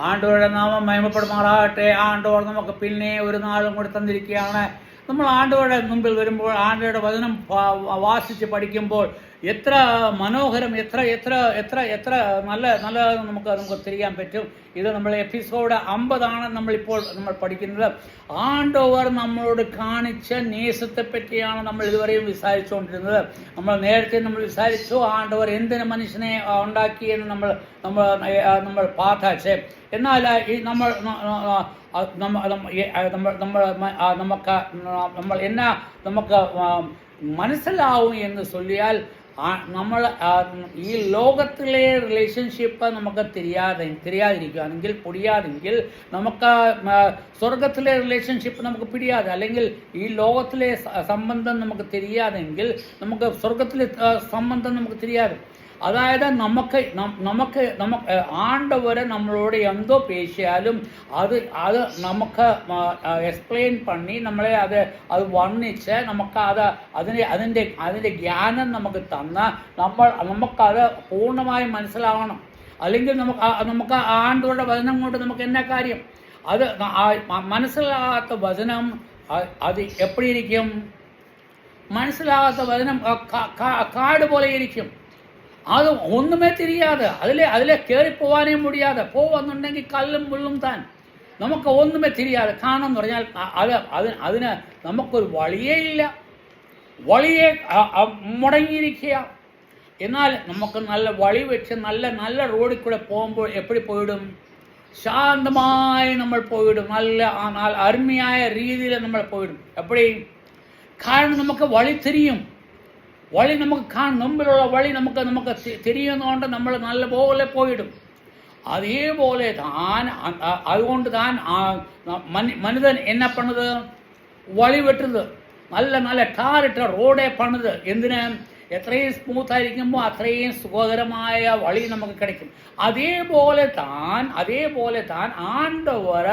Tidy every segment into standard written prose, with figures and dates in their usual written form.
ആണ്ടവരുടെ നാമം മഹിമപ്പെടുമാറാകട്ടെ. ആണ്ടവർ നമുക്ക് പിന്നെ ഒരു നാളും കൂടി തന്നിരിക്കുകയാണ്. നമ്മൾ ആണ്ടവരുടെ മുമ്പിൽ വരുമ്പോൾ, ആണ്ടവരുടെ വചനം വാസിച്ച് പഠിക്കുമ്പോൾ എത്ര മനോഹരം, എത്ര എത്ര എത്ര എത്ര നല്ലതെന്ന് നമുക്ക് തിരിയാൻ പറ്റും. ഇത് നമ്മൾ എപ്പിസോഡ് 50 നമ്മൾ പഠിക്കുന്നത്. ആണ്ടവർ നമ്മളോട് കാണിച്ച നേസത്തെ പറ്റിയാണ് നമ്മൾ ഇതുവരെയും വിസാരിച്ചുകൊണ്ടിരുന്നത്. നേരത്തെ നമ്മൾ വിസാരിച്ചു ആണ്ടവർ എന്തിന് മനുഷ്യനെ ഉണ്ടാക്കിയെന്ന് നമ്മൾ പാഠിച്ചേ. എന്നാൽ ഈ നമുക്ക് മനസ്സിലാവും എന്ന് ചൊല്ലിയാൽ ഈ ലോകത്തിലെ റിലേഷൻഷിപ്പ് നമുക്ക് തിരിയാതിരിക്കുകയാണെങ്കിൽ, പൊടിയാതെങ്കിൽ, നമുക്ക് സ്വർഗത്തിലെ റിലേഷൻഷിപ്പ് നമുക്ക് പിടിയാതെ, അല്ലെങ്കിൽ ഈ ലോകത്തിലെ സംബന്ധം നമുക്ക് തിരിയാതെങ്കിൽ നമുക്ക് സ്വർഗത്തിലെ സംബന്ധം നമുക്ക് തിരിയാതെ, അതായത് നമുക്ക് ആണ്ടവരെ നമ്മളോട് എന്തോ പേശിയാലും അത് നമുക്ക് എക്സ്പ്ലെയിൻ പണി നമ്മളെ അത് വർണ്ണിച്ച് നമുക്ക് അതിൻ്റെ ജ്ഞാനം നമുക്ക് തന്ന് നമുക്കത് പൂർണ്ണമായും മനസ്സിലാവണം. അല്ലെങ്കിൽ നമുക്ക് ആണ്ടവരുടെ വചനം കൊണ്ട് നമുക്ക് എന്നാ കാര്യം? അത് മനസ്സിലാകാത്ത വചനം അത് എപ്പോഴിരിക്കും? മനസ്സിലാകാത്ത വചനം കാട് പോലെ ഇരിക്കും. അത് ഒന്നുമേ തിരിയാതെ അതിലെ കയറിപ്പോവാനേ മുടിയാതെ പോവെന്നുണ്ടെങ്കിൽ കല്ലും മുള്ളും താൻ. നമുക്ക് ഒന്നുമേ തിരിയാതെ കാണുമെന്ന് പറഞ്ഞാൽ അതിന് നമുക്കൊരു വഴിയേ ഇല്ല, വഴിയെ മുടങ്ങിയിരിക്കുക. എന്നാൽ നമുക്ക് നല്ല വഴി വെച്ച് നല്ല റോഡിൽ കൂടെ പോകുമ്പോൾ എപ്പോഴും പോയിടും? ശാന്തമായി നമ്മൾ പോയിടും. നല്ല അരുമയായ രീതിയിൽ നമ്മൾ പോയിടും. എപ്പോഴും കാരണം നമുക്ക് വഴി തിരിയും. വഴി നമുക്ക് കാണും, മുമ്പിലുള്ള വഴി നമുക്ക് തിരിയുന്നതുകൊണ്ട് നമ്മൾ നല്ലപോലെ പോയിടും. അതേപോലെ അതുകൊണ്ട് മനുഷ്യൻ എന്നെ പണിത് വഴി വെട്ടുന്നത്, നല്ല ടാറിട്ട റോഡെ പണിത്. എന്തിന്? എത്രയും സ്മൂത്തായിരിക്കുമ്പോൾ അത്രയും സുഖകരമായ വഴി നമുക്ക് കിടക്കും. അതേപോലെ താൻ ആണ്ടവർ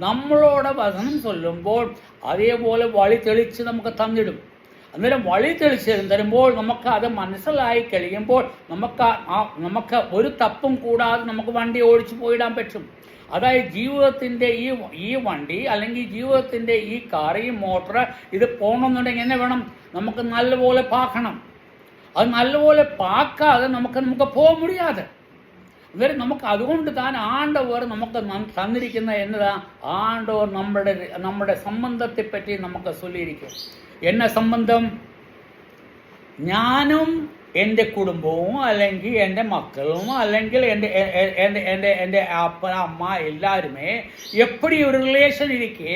നമ്മളോട് വചനം ചൊല്ലുമ്പോൾ അതേപോലെ വഴി തെളിച്ച് നമുക്ക് തന്നിടും. അന്നേരം വഴി തെളിച്ച് തരുമ്പോൾ നമുക്ക് അത് മനസ്സിലായി കഴിയുമ്പോൾ നമുക്ക് ഒരു തപ്പും കൂടാതെ നമുക്ക് വണ്ടി ഓടിച്ചു പോയിടാൻ പറ്റും. അതായത് ജീവിതത്തിൻ്റെ ഈ വണ്ടി, അല്ലെങ്കിൽ ജീവിതത്തിൻ്റെ ഈ കാർ, ഈ മോട്ടർ, ഇത് പോകണമെന്നുണ്ടെങ്കിൽ എന്നെ വേണം? നമുക്ക് നല്ലപോലെ പാക്കണം. അത് നല്ലപോലെ പാക്കാതെ നമുക്ക് പോകാൻ മുടിയാതെ. അന്നേരം നമുക്ക് അതുകൊണ്ട് ആണ്ടവർ നമുക്ക് തന്നിരിക്കുന്ന എന്നതാ? ആണ്ടവർ നമ്മുടെ സംബന്ധത്തെപ്പറ്റി നമുക്ക് ചൊല്ലിയിരിക്കും. എന്ന സംബന്ധം? ഞാനും എൻ്റെ കുടുംബവും, അല്ലെങ്കിൽ എൻ്റെ മക്കളും, അല്ലെങ്കിൽ എൻ്റെ അപ്പ അമ്മ എല്ലാവരുമേ എപ്പടി ഒരു റിലേഷൻ ഇരിക്കേ,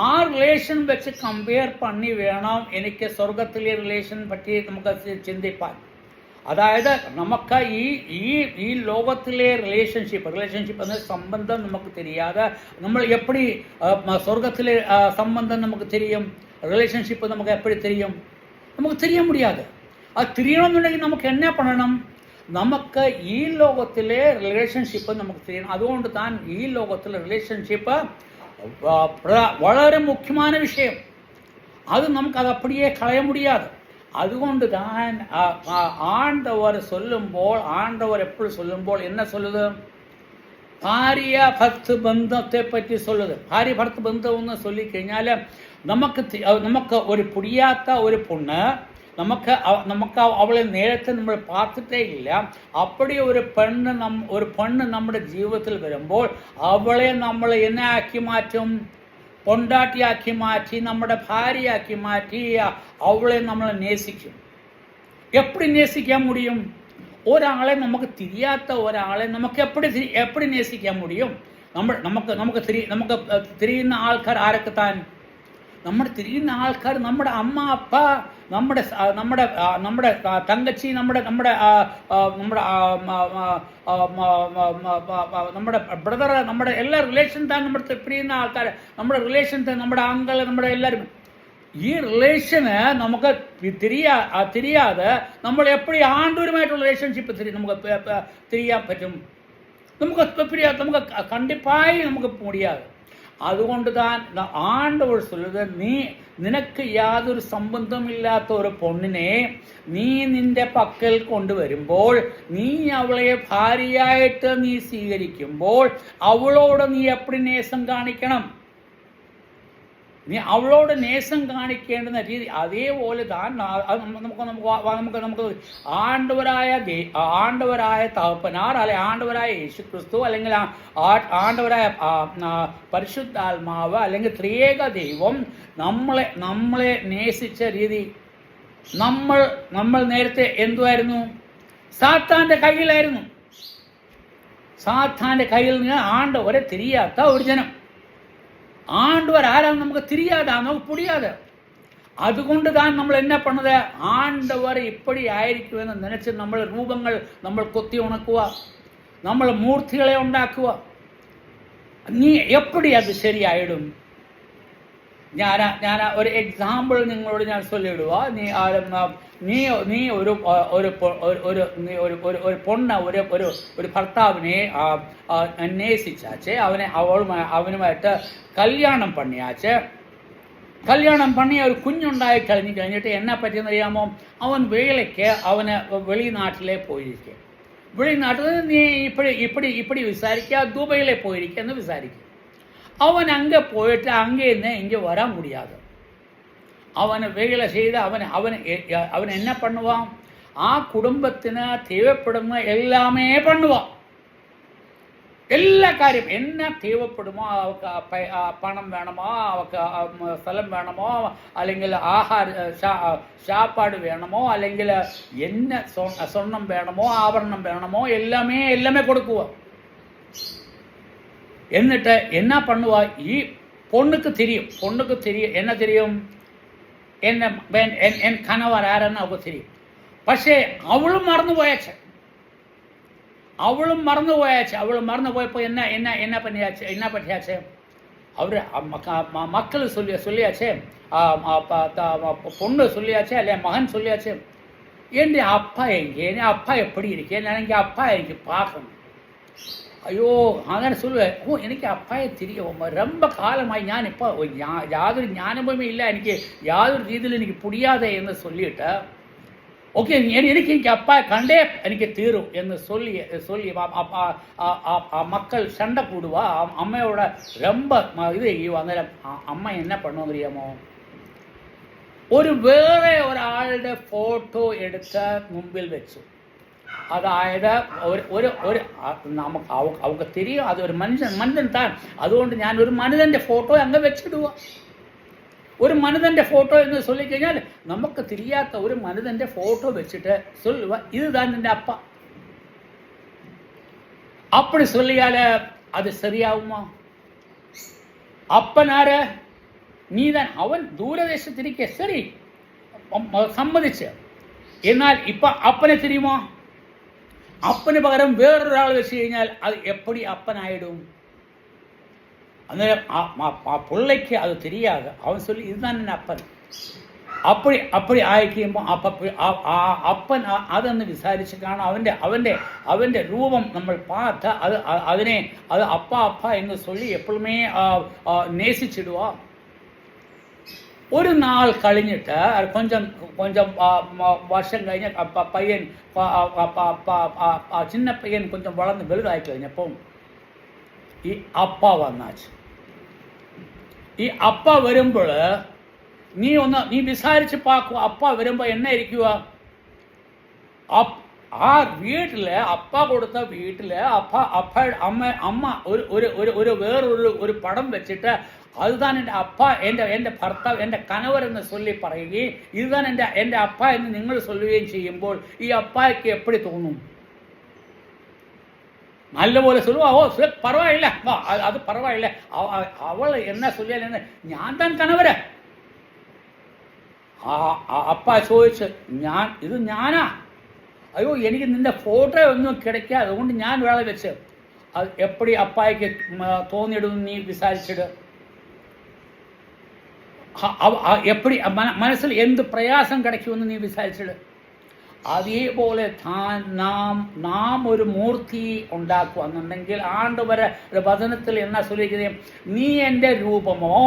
ആ റിലേഷൻ വെച്ച് കമ്പയർ പണി വേണം എനിക്ക് സ്വർഗത്തിലെ റിലേഷൻ പറ്റി നമുക്ക് ചിന്തിപ്പാൻ. അതായത് നമുക്ക് ഈ ലോകത്തിലെ റിലേഷൻഷിപ്പ് എന്ന സംബന്ധം നമുക്ക് തിരിയാതെ നമ്മൾ എപ്പടി സ്വർഗത്തിലെ സംബന്ധം നമുക്ക് തിരിയും? റിലേഷൻഷിപ്പ് നമുക്ക് എപ്പടി തിരിയും? നമുക്ക് തിരിയാൻ മുടിയാതെ. അത് തിരിയണമെന്നുണ്ടെങ്കിൽ നമുക്ക് എന്നാ പണണം? നമുക്ക് ഈ ലോകത്തിലെ റിലേഷൻഷിപ്പ് നമുക്ക് തിരിയണം. അതുകൊണ്ട് ഈ ലോകത്തിലെ റിലേഷൻഷിപ്പ് വളരെ മുഖ്യമായ വിഷയം. അത് നമുക്കത് അപ്പടിയെ കളയാൻ മുടിയാതെ. അതുകൊണ്ട് ആണ്ടവർ എപ്പോഴും ചൊല്ലുമ്പോൾ എന്നെ ചൊല്ലുത്? ഭാര്യ ഭർത്ത് ബന്ധത്തെ പറ്റി ചൊല്ലുത്. ഭാര്യ ഭർത്ത് ബന്ധം എന്ന് ചൊല്ലിക്കഴിഞ്ഞാൽ നമുക്ക് ഒരു പുടിയാത്ത ഒരു പൊണ്ണ്, നമുക്ക് അവളെ നേരത്തെ നമ്മൾ പാർത്തിട്ടേ ഇല്ല. അപ്പടി ഒരു പെണ്ണ് നമ്മുടെ ജീവിതത്തിൽ വരുമ്പോൾ അവളെ നമ്മൾ എന്നെ ആക്കി മാറ്റും? പൊണ്ടാട്ടിയാക്കി മാറ്റി, നമ്മുടെ ഭാര്യയാക്കി മാറ്റി അവളെ നമ്മൾ നേസിക്കും. എപ്പടി നേസിക്കാൻ മുടിയും? ഒരാളെ നമുക്ക് തിരിയാത്ത ഒരാളെ നമുക്ക് എപ്പടി നേസിക്കാൻ മുടിയും? നമുക്ക് തിരിയുന്ന ആൾക്കാർ ആരൊക്കെ നമ്മുടെ തിരിയുന്ന ആൾക്കാർ നമ്മുടെ അമ്മ, അപ്പ, നമ്മുടെ തങ്കച്ചി, നമ്മുടെ ബ്രദർ, നമ്മുടെ എല്ലാ റിലേഷൻ നമ്മുടെ പിരിയുന്ന ആൾക്കാർ, നമ്മുടെ റിലേഷൻ, നമ്മുടെ അങ്കിൾ, നമ്മുടെ എല്ലാവരും. ഈ റിലേഷന് നമുക്ക് തിരിയാതെ നമ്മൾ എപ്പോഴും ആണ്ടൂരുമായിട്ടുള്ള റിലേഷൻഷിപ്പ് നമുക്ക് തിരിയാൻ പറ്റും? നമുക്ക് കണ്ടിപ്പായി നമുക്ക് മുടിയാതെ. അതുകൊണ്ട് താൻ ആണ്ടവർ சொல்லுது, നിനക്ക് യാതൊരു സംബന്ധമില്ലാത്ത ഒരു പൊണ്ണിനെ നീ നിന്റെ പക്കൽ കൊണ്ടുവരുമ്പോൾ, നീ അവളെ ഭാര്യയായിട്ട് നീ സ്വീകരിക്കുമ്പോൾ അവളോട് നീ എപ്പടി നേസം കാണിക്കണം? നീ അവളോട് നേസം കാണിക്കേണ്ടുന്ന രീതി അതേപോലെ താൻ നമുക്ക് ആണ്ടവരായ തകപ്പനാർ, അല്ലെ ആണ്ടവരായ യേശു ക്രിസ്തു, അല്ലെങ്കിൽ ആണ്ടവരായ പരിശുദ്ധാത്മാവ്, അല്ലെങ്കിൽ ത്രിയേക ദൈവം നമ്മളെ നേസിച്ച രീതി. നമ്മൾ നേരത്തെ എന്തുമായിരുന്നു? സാത്താന്റെ കയ്യിലായിരുന്നു. സാത്താന്റെ കയ്യിൽ നിന്ന് ആണ്ടവരെ തിരിയാത്ത ഒരു ജനം. ஆண்டவர் ஆரான்னு நமக்கு தெரியாதா, நமக்கு புரியாது. അതുകൊണ്ട് താൻ നമ്മൾ എന്നാ പണത്? ആണ്ടവർ ഇപ്പടി ആയിരിക്കുമെന്ന് നനച്ച് നമ്മൾ രൂപങ്ങൾ നമ്മൾ കൊത്തി ഉണക്കുക, നമ്മൾ മൂർത്തികളെ ഉണ്ടാക്കുക. നീ എപ്പടി അത് ശരിയായിടും? ഞാൻ ഒരു എക്സാമ്പിൾ നിങ്ങളോട് ഞാൻ ചൊല്ലിടുക. നീ ഒരു പൊണ്ണ ഒരു ഭർത്താവിനെ അന്വേഷിച്ചാച്ച്, അവനുമായിട്ട് കല്യാണം പണിയ ഒരു കുഞ്ഞുണ്ടായി കഴിഞ്ഞിട്ട് എന്നാ പറ്റിയെന്നറിയാമോ? അവൻ വേലയ്ക്ക് വെളിനാട്ടിലെ പോയിരിക്കുക. വെളിനാട്ടിൽ നീ ഇപ്പടി വിസാരിക്കുക, ദുബൈയിലെ പോയിരിക്കുക എന്ന് വിസാരിക്കുക. அவன் அங்கே போயிட்டு அங்கேருந்து இங்கே வர முடியாது. அவனை வேலை செய்து அவன் என்ன பண்ணுவான்? ആ കുടുംബത്തിന് தேவைப்படுന്ന എല്ലാമേ பண்ணுவான். എല്ലാ കാര്യം എന്നാ தேவைப்படுமோ, അവർക്ക് പണം വേണമോ, അവർക്ക് സ്ഥലം വേണമോ, അല്ലെങ്കിൽ சாப்பாடு വേണമോ, അല്ലെങ്കിൽ என்ன സ്വർണം വേണമോ, ആഭരണം വേണമോ, எல்லாமே കൊടുക്കുക. എന്നിട്ട് എന്നാ பண்ணுவா? ഈ பொண்ணுக்கு தெரியும் என்ன தெரியும்? என் கணவர் ஆരെന്ന് അവൾക്ക് தெரியும். പക്ഷേ അവളും മറന്നു പോയാச்சு. അവൾ മറന്നു പോയപ്പോൾ என்ன പറ്റിയാச்சு? அவர் மக்கள் சொல்லியாச்சு, பொண்ணு சொல்லியாச்சு, அல்ல மகன் சொல்லியாச்சு, என் அப்பா எப்படி இருக்கேன், எனக்கு அப்பா எனக்கு பார்க்கணும். അയ്യോ അങ്ങനെ சொல்லுவேன். എനിക്ക് അപ്പായെ தெரியும், ரொம்ப കാലമായി ഞാൻ ഇപ്പോൾ യാതൊരു ജ്ഞാനവുമേ ഇല്ല, എനിക്ക് യാതൊരു രീതിയിൽ എനിക്ക് പുടിയാതെ എന്ന് சொல்லிட்டு, ഓക്കെ എനിക്ക് അപ്പായെ കണ്ടേ എനിക്ക് തീരും എന്ന് சொல்லி മക്കൾ சண்டை കൂടുവാ. അമ്മയോட ரொம்ப ഇത് ചെയ്യുക. അന്നേരം അമ്മ എന്നെ பண்ணுவோம் தெரியாമോ? വേറെ ഒരാളുടെ ഫോട്ടോ എടുത്ത് മുമ്പിൽ വെച്ചു. അതായത് അവർക്ക് தெரியும் അത് ഒരു മനുഷ്യൻ താൻ. അതുകൊണ്ട് ഞാൻ ഒരു മനുഷ്യന്റെ ഫോട്ടോ അങ്ങ് വെച്ചിടുക. ഒരു മനുഷ്യന്റെ ഫോട്ടോ എന്ന് ചൊല്ലിക്കഴിഞ്ഞാൽ നമുക്ക് தெரியாത്ത ഒരു മനുഷ്യന്റെ ഫോട്ടോ വെച്ചിട്ട് ചൊല്ലുക, ഇത് താൻ എൻ്റെ അപ്പ. அப்படி சொல்லியால அது சரியாகுமா? அப்பனாரு നീതാൻ. അവൻ ദൂരദേശത്തിരിക്കെ ശരി സമ്മതിച്ച്. എന്നാൽ ഇപ്പൊ അപ്പനെ தெரியுമോ? അപ്പന് പകരം വേറൊരാൾ വെച്ച് കഴിഞ്ഞാൽ അത് എപ്പടി അപ്പനായിടും? അന്നേരം ആ പിള്ളയ്ക്ക് അത് தெரியாது. അവൻ ചൊല്ലി ഇതുതാൻ എൻ്റെ അപ്പൻ. അപ്പടി ആയിക്കുമ്പോൾ അപ്പൻ അതെന്ന് വിചാരിച്ച് കാണാം. അവൻ്റെ രൂപം നമ്മൾ பார்த்து അത് അപ്പ എന്ന് ചൊല്ലി എപ്പോഴുമേ നേസിച്ചിടുക. ഒരു നാൾ കഴിഞ്ഞിട്ട് கொஞ்சம் വർഷം കഴിഞ്ഞ പയ്യൻ ചിന്ന പയ്യൻ கொஞ்சம் വളർന്ന് വലുതായി കഴിഞ്ഞപ്പോൾ ഈ അപ്പ വന്നാച്ച്. ഈ അപ്പ വരുമ്പോൾ നീ വിചാരിച്ച് പാക്കുക. അപ്പ വരുമ്പോൾ എന്നെ ഇരിക്കുക? ആ വീട്ടില് അപ്പ കൊടുത്ത വീട്ടില് അമ്മ വേറൊരു പടം വെച്ചിട്ട് അതുതാൻ എൻ്റെ അപ്പ, എൻ്റെ ഭർത്താവ്, എൻ്റെ കണവർ എന്ന് ചൊല്ലി പറയുകയും ഇതുതാൻ എൻ്റെ അപ്പ എന്ന് നിങ്ങൾ ചൊല്ലുകയും ചെയ്യുമ്പോൾ ഈ അപ്പായ്ക്ക് എപ്പടി തോന്നും? നല്ലപോലെ ചൊല്ലുവാ, ഓ പറവായില്ല, അത് പറവായില്ല, അവൾ എന്നാ ചൊല്ലിയാലെന്ന് ഞാൻ താൻ കണവര്. അപ്പ ചോദിച്ച് ഇത് ഞാനാ? അയ്യോ എനിക്ക് നിന്റെ ഫോട്ടോ ഒന്നും കിടക്കാതെ അതുകൊണ്ട് ഞാൻ വേള വെച്ച് അത് എപ്പടി അപ്പായ്ക്ക് തോന്നിയിടുന്നു നീ വിചാരിച്ചിട്ട്? എപ്പടി മനസ്സിൽ എന്ത് പ്രയാസം കിടക്കുമെന്ന് നീ വിചാരിച്ചിട്ട്? അതേപോലെ നാം ഒരു മൂർത്തി ഉണ്ടാക്കുന്നുണ്ടെങ്കിൽ ആണ്ടവരെ വചനത്തിൽ എന്നാ சொல்லிக்கிறேன், നീ എൻ്റെ രൂപമോ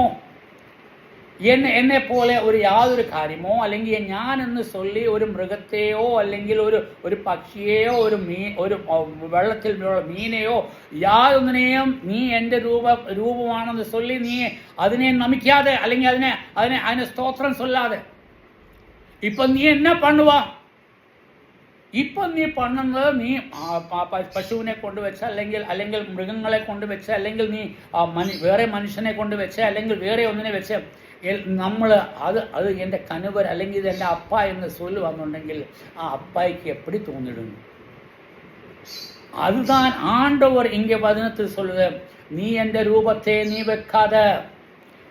എന്നെ പോലെ ഒരു യാതൊരു കാര്യമോ അല്ലെങ്കിൽ ഞാനെന്ന് ചൊല്ലി ഒരു മൃഗത്തെയോ അല്ലെങ്കിൽ ഒരു പക്ഷിയെയോ ഒരു വെള്ളത്തിലുള്ള മീനെയോ യാതൊന്നിനെയും നീ എൻ്റെ രൂപമാണെന്ന് ചൊല്ലി നീ അതിനെ നമിക്കാതെ അല്ലെങ്കിൽ അതിനെ സ്തോത്രം ചൊല്ലാതെ ഇപ്പം നീ എന്നാ பண்ணுவா? ഇപ്പം നീ പണ്ണുന്നത് നീ പശുവിനെ കൊണ്ടുവച്ച് അല്ലെങ്കിൽ മൃഗങ്ങളെ കൊണ്ടുവച്ച് അല്ലെങ്കിൽ നീ വേറെ മനുഷ്യനെ കൊണ്ടുവച്ച് അല്ലെങ്കിൽ വേറെ ഒന്നിനെ വെച്ച് നമ്മൾ അത് എൻ്റെ കനുവർ അല്ലെങ്കിൽ ഇത് എൻ്റെ അപ്പ എന്ന് ചൊല്ലുവാന്നുണ്ടെങ്കിൽ ആ അപ്പായ്ക്ക് എപ്പടി തോന്നിടുന്നു? அதுதான் ஆண்டவர் இங்கே வசனத்தில் சொல்லுது, നീ എൻ്റെ രൂപത്തെ നീ വെക്കാതെ.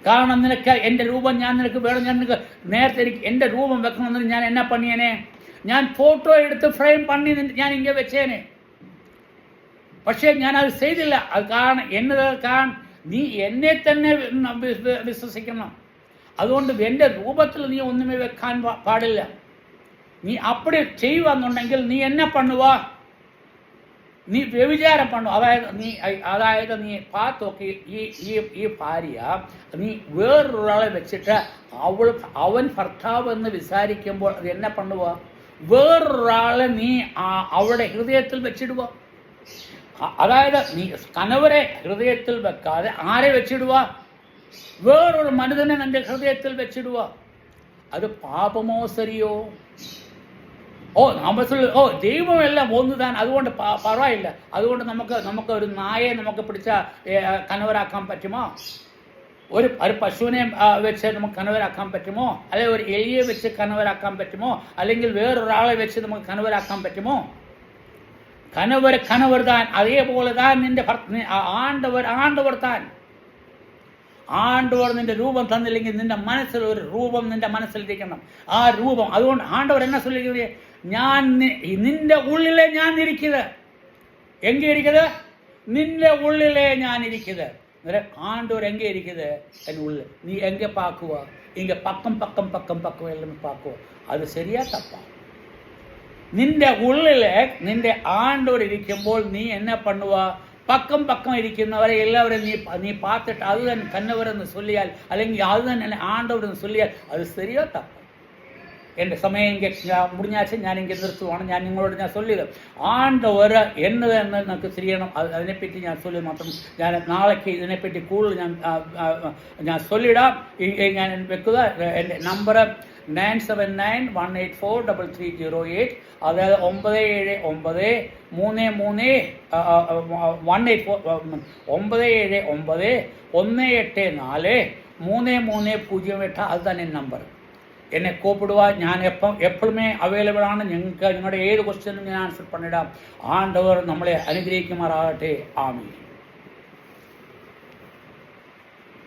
കാരണം നിനക്ക് എൻ്റെ രൂപം ഞാൻ നിനക്ക് വേണം, ഞാൻ നിനക്ക് നേരത്തെ എൻ്റെ രൂപം വെക്കണമെന്ന് ഞാൻ എന്നാ പണിയേനെ? ഞാൻ ഫോട്ടോ എടുത്ത് ഫ്രെയിം പണി ഞാൻ ഇങ്ങനെ വെച്ചേനെ. പക്ഷേ ഞാനത് ചെയ്തില്ല. അത് കാരണം നീ എന്നെ തന്നെ വിശ്വസിക്കണം. അതുകൊണ്ട് എൻ്റെ രൂപത്തിൽ നീ ഒന്നുമേ വെക്കാൻ പാടില്ല. നീ അപ്പടി ചെയ്യുവാന്നുണ്ടെങ്കിൽ നീ എന്നെ പണ്ണുവാ, നീ വ്യഭിചാരം പണ്ണു. അതായത് നീ പാത്തൊക്കെ ഈ ഭാര്യ നീ വേറൊരാളെ വെച്ചിട്ട് അവൻ ഭർത്താവ് എന്ന് വിചാരിക്കുമ്പോൾ അത് എന്നെ പണ്ണുവാ? വേറൊരാളെ നീ അവളുടെ ഹൃദയത്തിൽ വെച്ചിടുക. അതായത് നീ കണവരെ ഹൃദയത്തിൽ വെക്കാതെ ആരെ വെച്ചിടുക? വേറൊരു മനുഷ്യനെ നിന്റെ ഹൃദയത്തിൽ വെച്ചിടുക. അത് പാപമോ ശരിയോ? ദൈവമെല്ലാം ഒന്നുതാൻ, അതുകൊണ്ട് പറയില്ല. അതുകൊണ്ട് നമുക്ക് ഒരു നായയെ നമുക്ക് പിടിച്ച കണവരാക്കാൻ പറ്റുമോ? ഒരു പശുവിനെ വെച്ച് നമുക്ക് കണവരാക്കാൻ പറ്റുമോ? അല്ലെങ്കിൽ ഒരു എലിയെ വെച്ച് കണവരാക്കാൻ പറ്റുമോ? അല്ലെങ്കിൽ വേറൊരാളെ വെച്ച് നമുക്ക് കണവരാക്കാൻ പറ്റുമോ? കണവർ താൻ. അതേപോലെ താൻ നിന്റെ ആണ്ടവർ താൻ. ആണ്ടവർ നിന്റെ രൂപം തന്നില്ലെങ്കിൽ നിന്റെ മനസ്സിൽ ഒരു രൂപം നിന്റെ മനസ്സിലിരിക്കണം. ആ രൂപം അതുകൊണ്ട് ആണ്ടവർ എന്നാ ചൊല്ലിക്കുന്നത്? നിന്റെ ഉള്ളിലെ ഞാൻ ഇരിക്കുന്നത്. എங்கே இருக்குது? നിന്റെ ഉള്ളിലെ ഞാൻ ഇരിക്കുന്നത്. ஆண்டவர் எங்கே இருக்குது? என் உள்ள. நீ எங்கே பார்க்குவா? இங்கே பக்கம் எல்லாம் பார்க்குவா. அது சரியா தப்பா? നിന്റെ ഉള്ളിലെ നിന്റെ ആണ്ടവർ ഇരിക്കുമ്പോൾ നീ എന്നെ പണ്ണുവാ? പക്കം ഇരിക്കുന്നവരെ എല്ലാവരും നീ பார்த்துட்டு അത് തന്നെ കന്നവരെന്ന് ചൊല്ലിയാൽ അല്ലെങ്കിൽ അത് തന്നെ ആണ്ടവരെന്ന് ചൊല്ലിയാൽ അത് ശരിയോ തപ്പോ? എൻ്റെ സമയം ഇங்கே മുടിഞ്ഞാച്ച് ഞാൻ ഇங்கே നിർത്തുവാണ്. ഞാൻ നിങ്ങളോട് ചൊല്ലിയത് ആണ്ടവർ എന്നതെന്ന് നമുക്ക് തിരിയണം. അതിനെപ്പറ്റി ഞാൻ ചൊല്ലി മാത്രം ഞാൻ നാളേക്ക് ഇതിനെപ്പറ്റി കൂടുതൽ ഞാൻ ചൊല്ലിടാം. ഞാൻ വെക്കുക. എൻ്റെ നമ്പർ 9791843308. അതായത് 97941843308. അത് തന്നെ നമ്പർ. എന്നെ കൂപ്പിടുക. ഞാൻ എപ്പോഴുമേ അവൈലബിൾ ആണ്. നിങ്ങളുടെ ഏത് ക്വസ്റ്റ്യനും ഞാൻ ആൻസർ പണിടാം. ആണ്ടവർ നമ്മളെ അനുഗ്രഹിക്കുമാറാകട്ടെ. ആമീൻ.